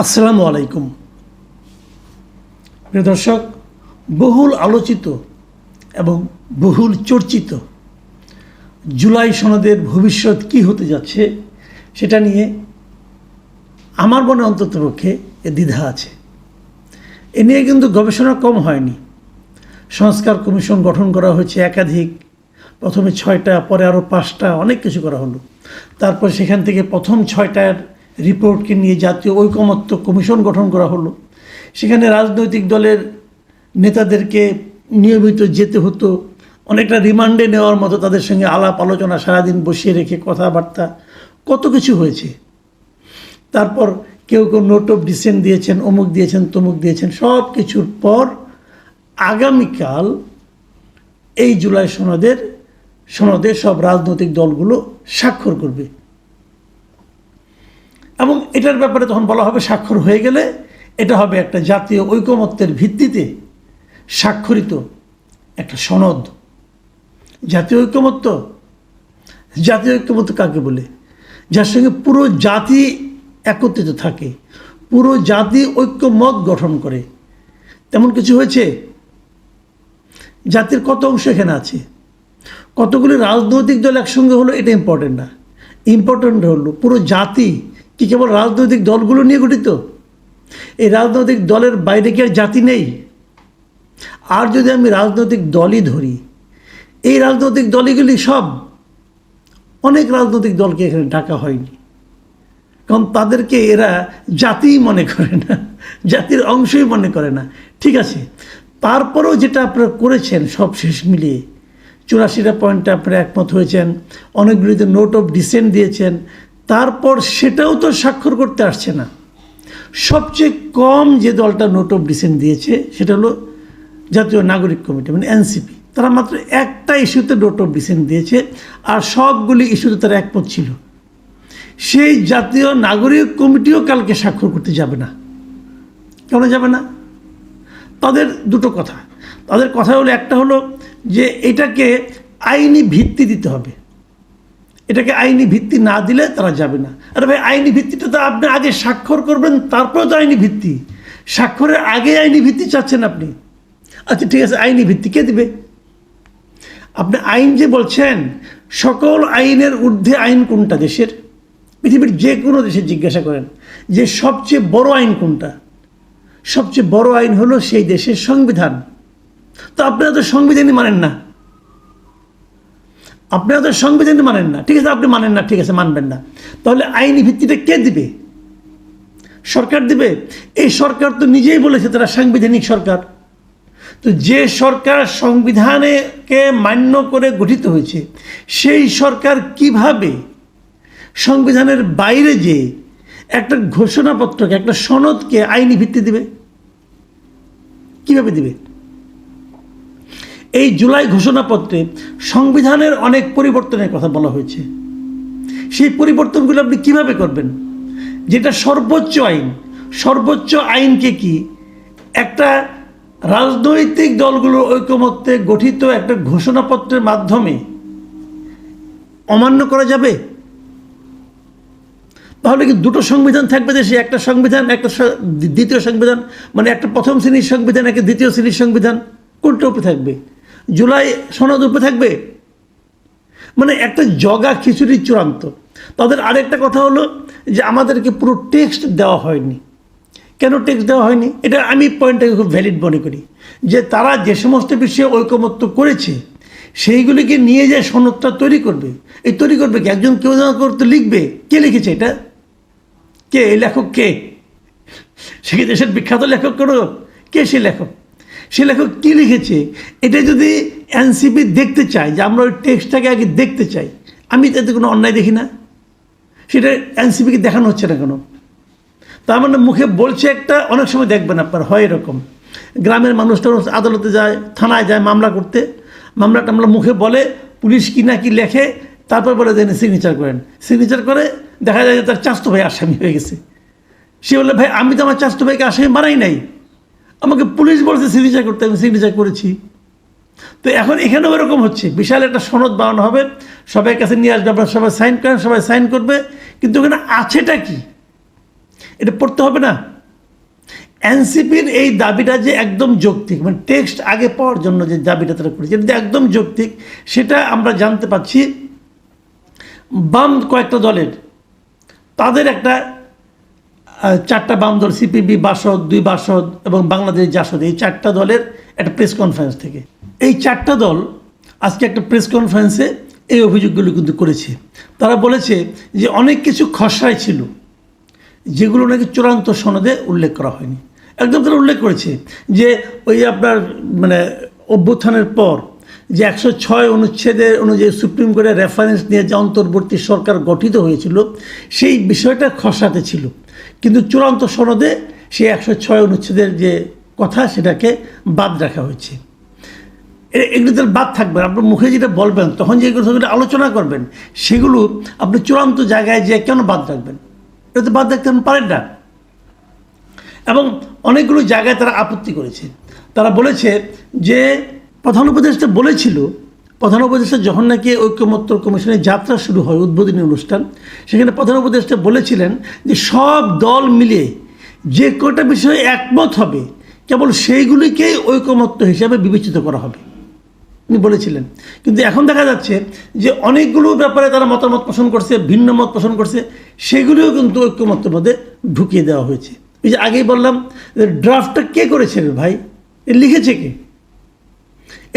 আসসালামু আলাইকুম প্রিয় দর্শক, বহুল আলোচিত এবং বহুল চর্চিত জুলাই সনদের ভবিষ্যৎ কি হতে যাচ্ছে সেটা নিয়ে আমার মনে অন্ততপক্ষে দ্বিধা আছে। এ নিয়ে কিন্তু গবেষণা কম হয়নি। সংস্কার কমিশন গঠন করা হয়েছে একাধিক, প্রথমে 6টা, পরে আরও 5টা, অনেক কিছু করা হলো। তারপর সেখান থেকে প্রথম 6টার রিপোর্টকে নিয়ে জাতীয় ঐকমত্য কমিশন গঠন করা হলো। সেখানে রাজনৈতিক দলের নেতাদেরকে নিয়মিত যেতে হতো, অনেকটা রিমান্ডে নেওয়ার মতো তাদের সঙ্গে আলাপ আলোচনা সারাদিন বসিয়ে রেখে কথাবার্তা, কত কিছু হয়েছে। তারপর কেউ কেউ নোট অফ ডিসেন্ট দিয়েছেন, অমুক দিয়েছেন, তমুক দিয়েছেন। সব কিছুর পর আগামীকাল এই জুলাই সনদে সব রাজনৈতিক দলগুলো স্বাক্ষর করবে এবং এটার ব্যাপারে তখন বলা হবে স্বাক্ষর হয়ে গেলে এটা হবে একটা জাতীয় ঐকমত্যের ভিত্তিতে স্বাক্ষরিত একটা সনদ। জাতীয় ঐকমত্য কাকে বলে? যার সঙ্গে পুরো জাতি একত্রিত থাকে, পুরো জাতি ঐক্যমত গঠন করে। তেমন কিছু হয়েছে? জাতির কত অংশ এখানে আছে, কতগুলি রাজনৈতিক দল একসঙ্গে হলো, এটা ইম্পর্টেন্ট না। ইম্পর্টেন্ট হলো পুরো জাতি কি কেবল রাজনৈতিক দলগুলো নিয়ে গঠিত? এই রাজনৈতিক দলের বাইরে কি আর জাতি নেই? আর যদি আমি রাজনৈতিক দলই ধরি, এই রাজনৈতিক দলগুলি সব, অনেক রাজনৈতিক দলকে এখানে ডাকা হয়নি, কারণ তাদেরকে এরা জাতিই মনে করে না, জাতির অংশই মনে করে না। ঠিক আছে, তারপরেও যেটা আপনারা করেছেন সব শেষ মিলিয়ে 84টা পয়েন্টে আপনারা একমত হয়েছেন, অনেকগুলিতে নোট অফ ডিসেন্ট দিয়েছেন, তারপর সেটাও তো স্বাক্ষর করতে আসছে না। সবচেয়ে কম যে দলটা নোট অফ ডিসেন্ট দিয়েছে সেটা হলো জাতীয় নাগরিক কমিটি, মানে এনসিপি। তারা মাত্র একটা ইস্যুতে নোট অফ ডিসেন্ট দিয়েছে, আর সবগুলি ইস্যুতে তারা একমত ছিল। সেই জাতীয় নাগরিক কমিটিও কালকে স্বাক্ষর করতে যাবে না। কেন যাবে না? তাদের দুটো কথা। তাদের কথা হলো, একটা হলো যে এটাকে আইনি ভিত্তি দিতে হবে, এটাকে আইনি ভিত্তি না দিলে তারা যাবে না। আরে ভাই, আইনি ভিত্তিটা তো আপনি আগে স্বাক্ষর করবেন, তারপরে তো আইনি ভিত্তি। স্বাক্ষরের আগে আইনি ভিত্তি চাচ্ছেন আপনি। আচ্ছা ঠিক আছে, আইনি ভিত্তি কে দিবে? আপনি আইন যে বলছেন, সকল আইনের ঊর্ধ্বে আইন কোনটা দেশের? পৃথিবীর যে কোনো দেশে জিজ্ঞাসা করেন যে সবচেয়ে বড় আইন কোনটা? সবচেয়ে বড় আইন হলো সেই দেশের সংবিধান। তো আপনারা তো সংবিধানই মানেন না, আপনারা তো সংবিধানই মানেন না। ঠিক আছে, আপনি মানেন না, ঠিক আছে, মানবেন না। তাহলে আইনি ভিত্তিটা কে দিবে? সরকার দিবে? এই সরকার তো নিজেই বলেছে তারা সাংবিধানিক সরকার। তো যে সরকার সংবিধানকে মান্য করে গঠিত হয়েছে, সেই সরকার কিভাবে সংবিধানের বাইরে যে একটা ঘোষণাপত্রকে, একটা সনদকে আইনি ভিত্তি দিবে? কিভাবে দিবে? এই জুলাই ঘোষণাপত্রে সংবিধানের অনেক পরিবর্তনের কথা বলা হয়েছে। সেই পরিবর্তনগুলো আপনি কিভাবে করবেন? যেটা সর্বোচ্চ আইন, সর্বোচ্চ আইনকে কি একটা রাজনৈতিক দলগুলোর ঐকমত্যে গঠিত একটা ঘোষণাপত্রের মাধ্যমে অমান্য করা যাবে? তাহলে কি দুটো সংবিধান থাকবে দেশে? একটা সংবিধান, একটা দ্বিতীয় সংবিধান, মানে একটা প্রথম শ্রেণীর সংবিধান, একটা দ্বিতীয় শ্রেণীর সংবিধান। কোনটা উপরে থাকবে? জুলাই সনদ উপরে থাকবে? মানে একটা জগা খিচুড়ি চূড়ান্ত। তাদের আরেকটা কথা হলো যে আমাদেরকে পুরো টেক্সট দেওয়া হয়নি। কেন টেক্সট দেওয়া হয়নি? এটা আমি পয়েন্টটাকে খুব ভ্যালিড মনে করি, যে তারা যে সমস্ত বিষয়ে ঐকমত্য করেছে সেইগুলিকে নিয়ে যায় সনদটা তৈরি করবে। এই তৈরি করবে কি? একজন কেউ না করতে লিখবে। কে লিখেছে এটা? কে এই লেখক? কে? সে কি দেশের বিখ্যাত লেখক? কোনো কে সে লেখক? সে লেখক কী লিখেছে এটা যদি এনসিপি দেখতে চায়, যে আমরা ওই টেক্সটটাকে আগে দেখতে চাই, আমি তাতে কোনো অন্যায় দেখি না। সেটা এনসিপিকে দেখানো হচ্ছে না কেন? তার মানে মুখে বলছে একটা, অনেক সময় দেখবেন আপনার হয় এরকম, গ্রামের মানুষটা আদালতে যায়, থানায় যায় মামলা করতে, মামলা মুখে বলে, পুলিশ কি না কি লেখে, তারপর বলে দেন সিগনেচার করেন। সিগনেচার করে দেখা যায় যে তার চাচাতো ভাই আসামি হয়ে গেছে। সে বলে, ভাই আমি তো আমার চাচাতো ভাইকে আসামি বানাই নাই, আমাকে পুলিশ বলছে সিগনেচার করতে, আমি সিগনেচার করেছি। তো এখন এখানেও এরকম হচ্ছে, বিশাল একটা সনদ বানানো হবে, সবাই কাছে নিয়ে আসবে, আপনারা সবাই সাইন করেন, সবাই সাইন করবে, কিন্তু ওখানে আছেটা কি এটা পড়তে হবে না? এনসিপির এই দাবিটা যে একদম যৌক্তিক, মানে টেক্সট আগে পাওয়ার জন্য যে দাবিটা তারা করেছে এটা একদম যৌক্তিক, সেটা আমরা জানতে পাচ্ছি বাম কয়েকটা দলের, তাদের একটা 4টা বাম দল, সিপিবি, বাসদ, 2 বাসদ এবং বাংলাদেশ জাসদ, এই 4টা দলের একটা প্রেস কনফারেন্স থেকে এই 4টা দল আজকে একটা প্রেস কনফারেন্সে এই অভিযোগগুলো কিন্তু করেছে। তারা বলেছে যে অনেক কিছু খসড়ায় ছিল যেগুলো নাকি চূড়ান্ত সনদে উল্লেখ করা হয়নি। একদম তারা উল্লেখ করেছে যে ওই আপনার মানে অভ্যুত্থানের পর যে 106 অনুচ্ছেদের অনুযায়ী সুপ্রিম কোর্টের রেফারেন্স নিয়ে যে অন্তর্বর্তী সরকার গঠিত হয়েছিল সেই বিষয়টা খসড়াতে ছিল, কিন্তু চূড়ান্ত সনদে সেই 106 অনুচ্ছেদের যে কথা সেটাকে বাদ রাখা হয়েছে। এগুলো তো বাদ থাকবে, আপনার মুখে যেটা বলবেন তখন যে এগুলো আলোচনা করবেন সেগুলো আপনি চূড়ান্ত জায়গায় যে কেন বাদ রাখবেন? এটা তো বাদ রাখতে পারেন না। এবং অনেকগুলো জায়গায় তারা আপত্তি করেছে। তারা বলেছে যে প্রধান উপদেষ্টা বলেছিল, প্রধান উপদেষ্টা যখন নাকি ঐক্যমত্য কমিশনের যাত্রা শুরু হয়, উদ্বোধনী অনুষ্ঠান, সেখানে প্রধান উপদেষ্টা বলেছিলেন যে সব দল মিলে যে কটা বিষয়ে একমত হবে কেবল সেইগুলিকেই ঐকমত্য হিসাবে বিবেচিত করা হবে, উনি বলেছিলেন। কিন্তু এখন দেখা যাচ্ছে যে অনেকগুলো ব্যাপারে তারা মতামত পোষণ করছে, ভিন্ন মত পোষণ করছে, সেগুলিও কিন্তু ঐক্যমত্যের মধ্যে ঢুকিয়ে দেওয়া হয়েছে। এই যে আগেই বললাম ড্রাফটটা কে করেছে ভাই, লিখেছে কে?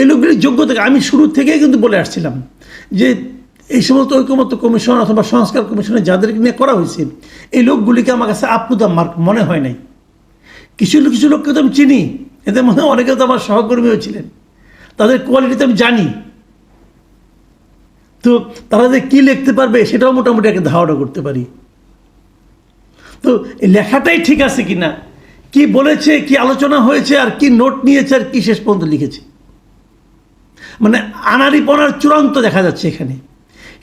এই লোকগুলির যোগ্যতা, আমি শুরু থেকেই কিন্তু বলে আসছিলাম যে এই সমস্ত ঐকমত্য কমিশন অথবা সংস্কার কমিশনে যাদেরকে নিয়ে করা হয়েছে এই লোকগুলিকে আমার কাছে আপ টু দ্য মার্ক মনে হয় নাই। কিছু কিছু লোককে তো আমি চিনি, এদের মধ্যে অনেকে তো আমার সহকর্মীও ছিলেন, তাদের কোয়ালিটি তো আমি জানি। তো তারা যে কী লিখতে পারবে সেটাও মোটামুটি একটা ধারণা করতে পারি। তো এই লেখাটাই ঠিক আছে কিনা, কি বলেছে, কি আলোচনা হয়েছে, আর কি নোট নিয়েছে, আর কি শেষ পর্যন্ত লিখেছে, মানে আনাড়িপনার চূড়ান্ত দেখা যাচ্ছে এখানে।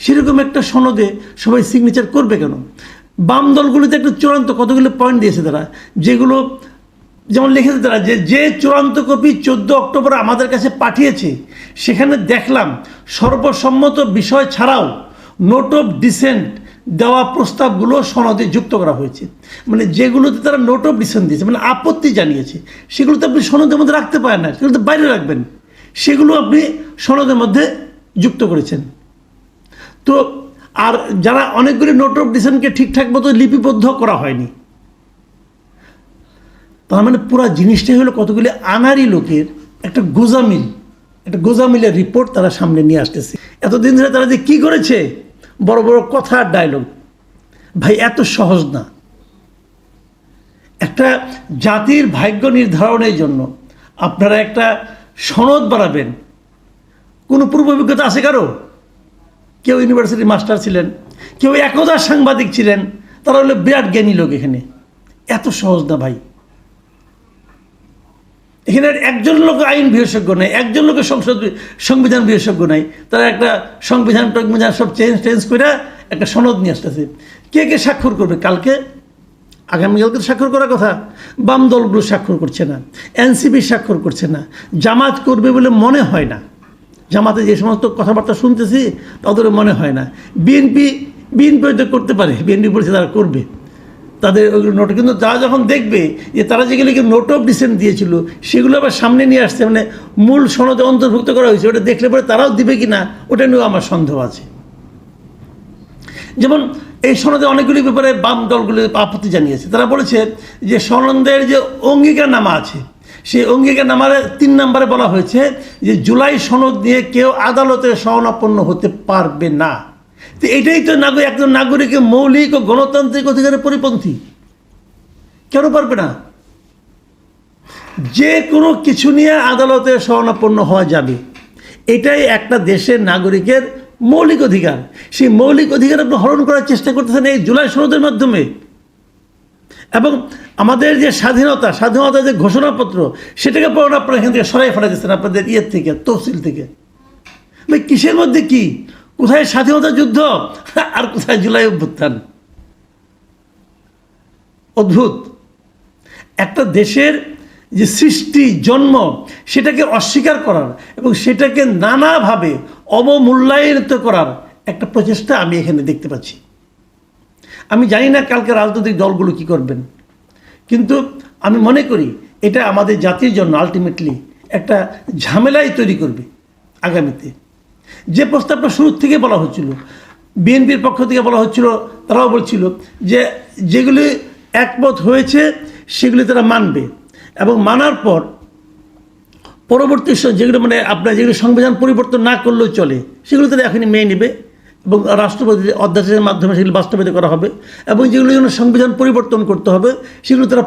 সেরকম একটা সনদে সবাই সিগনেচার করবে কেন? বাম দলগুলিতে একটা চূড়ান্ত কতগুলো পয়েন্ট দিয়েছে তারা, যেগুলো যেমন লিখেছে তারা যে চূড়ান্ত কপি 14 অক্টোবর আমাদের কাছে পাঠিয়েছে সেখানে দেখলাম সর্বসম্মত বিষয় ছাড়াও নোট অফ ডিসেন্ট দেওয়া প্রস্তাবগুলো সনদে যুক্ত করা হয়েছে। মানে যেগুলোতে তারা নোট অফ ডিসেন্ট দিয়েছে, মানে আপত্তি জানিয়েছে, সেগুলো তো আপনি সনদের মধ্যে রাখতে পারেন না, সেগুলো তো বাইরে রাখবেন, সেগুলো আপনি সনদের মধ্যে যুক্ত করেছেন। তো আর যারা অনেকগুলি নোট অফ ডিসেন্টকে ঠিকঠাক মতো লিপিবদ্ধ করা হয়নি, তার মানে পুরো জিনিসটাই হলো কতগুলি আনাড়ি লোকের একটা গোজামিলের রিপোর্ট তারা সামনে নিয়ে আসতেছে। এতদিন ধরে তারা যে কী করেছে, বড় বড় কথা আর ডায়লগ, ভাই এত সহজ না। একটা জাতির ভাগ্য নির্ধারণের জন্য আপনারা একটা সনদ বানাবেন, কোনো পূর্ব অভিজ্ঞতা আছে কারো? কেউ ইউনিভার্সিটির মাস্টার ছিলেন, কেউ একদা সাংবাদিক ছিলেন, তারা হলো বিরাট জ্ঞানী লোক। এখানে এত সহজ না ভাই। এখানে একজন লোক আইন বিশেষজ্ঞ নেই, একজন লোকের সংবিধান বিশেষজ্ঞ নাই, তারা একটা সংবিধান সব চেঞ্জ করে একটা সনদ নিয়ে আসতেছে। কে কে স্বাক্ষর করবে কালকে? আগামীকালকে স্বাক্ষর করার কথা, বাম দলগুলো স্বাক্ষর করছে না, এনসিপি স্বাক্ষর করছে না, জামাত করবে বলে মনে হয় না। জামাতে যে সমস্ত কথাবার্তা শুনতেছি তাদের মনে হয় না। বিএনপি হয়তো করতে পারে, বিএনপি বলছে তারা করবে তাদের ওইগুলো নোট, কিন্তু তারা যখন দেখবে যে তারা যেগুলিকে নোট অফ ডিসেন্ট দিয়েছিল সেগুলো আবার সামনে নিয়ে আসছে, মানে মূল সনদে অন্তর্ভুক্ত করা হয়েছে, ওটা দেখলে পরে তারাও দিবে কি না ওটা নিয়েও আমার সন্দেহ আছে। যেমন এই সনদে অনেকগুলি ব্যাপারে বাম দলগুলি আপত্তি জানিয়েছে। তারা বলেছে যে সনদের যে অঙ্গীকারনামা আছে সেই অঙ্গীকারনামার 3 নম্বরে বলা হয়েছে যে জুলাই সনদ নিয়ে কেউ আদালতে শরণাপন্ন হতে পারবে না। তো এটাই তো একজন নাগরিকের মৌলিক ও গণতান্ত্রিক অধিকারের পরিপন্থী। কেন পারবে না? যে কোনো কিছু নিয়ে আদালতে শরণাপন্ন হওয়া যাবে, এটাই একটা দেশের নাগরিকের মৌলিক অধিকার। সেই মৌলিক অধিকার আপনি হরণ করার চেষ্টা করতেছেন এই জুলাই সনদের মাধ্যমে। এবং আমাদের যে স্বাধীনতা যে ঘোষণাপত্র সেটাকে পড়ুন, আপনারা এখান থেকে সরাই ফেলা দিচ্ছেন আপনাদের ইয়ের থেকে, তফসিল থেকে। ভাই কিসের মধ্যে কি, কোথায় স্বাধীনতা যুদ্ধ আর কোথায় জুলাই অভ্যুত্থান? অদ্ভুত। একটা দেশের যে সৃষ্টি জন্ম সেটাকে অস্বীকার করার এবং সেটাকে নানাভাবে অবমূল্যায়িত করার একটা প্রচেষ্টা আমি এখানে দেখতে পাচ্ছি। আমি জানি না কালকে রাজনৈতিক দলগুলো কি করবেন, কিন্তু আমি মনে করি এটা আমাদের জাতির জন্য আলটিমেটলি একটা ঝামেলাই তৈরি করবে আগামীতে। যে প্রস্তাবটা শুরুর থেকে বলা হচ্ছিল, বিএনপির পক্ষ থেকে বলা হচ্ছিল, তারাও বলছিল যে যেগুলি একমত হয়েছে সেগুলি তারা মানবে, এবং মানার পর পরবর্তী যেগুলো মানে আপনার যেগুলো সংবিধান পরিবর্তন না করলেও চলে সেগুলো তারা এখনই মেনে নেবে এবং রাষ্ট্রপতি অধ্যাদেশের মাধ্যমে সেগুলো বাস্তবায়িত করা হবে, এবং যেগুলো যেন সংবিধান পরিবর্তন করতে হবে সেগুলো তারা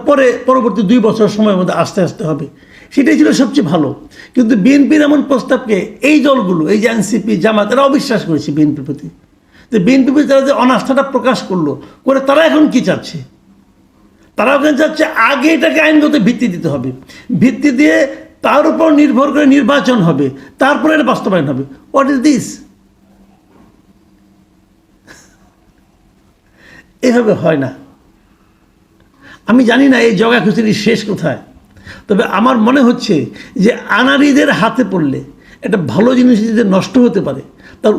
পরবর্তী 2 বছর সময়ের মধ্যে আস্তে আস্তে হবে। সেটাই ছিল সবচেয়ে ভালো। কিন্তু বিএনপির এমন প্রস্তাবকে এই দলগুলো, এই যে এনসিপি, জামাত, এরা অবিশ্বাস করেছে বিএনপির প্রতি। তো বিএনপির প্রতি তারা যে অনাস্থাটা প্রকাশ করলো, করে তারা এখন কি চাচ্ছে? তারা ওখানে চাচ্ছে আগে এটাকে আইনগত ভিত্তি দিতে হবে, ভিত্তি দিয়ে তার উপর নির্ভর করে নির্বাচন হবে, তারপরে এটা বাস্তবায়ন হবে। What is this? এভাবে হয় না। আমি জানি না এই জগা খিচুড়ির শেষ কোথায়, তবে আমার মনে হচ্ছে যে আনাড়িদের হাতে পড়লে একটা ভালো জিনিস যদি নষ্ট হতে পারে, তার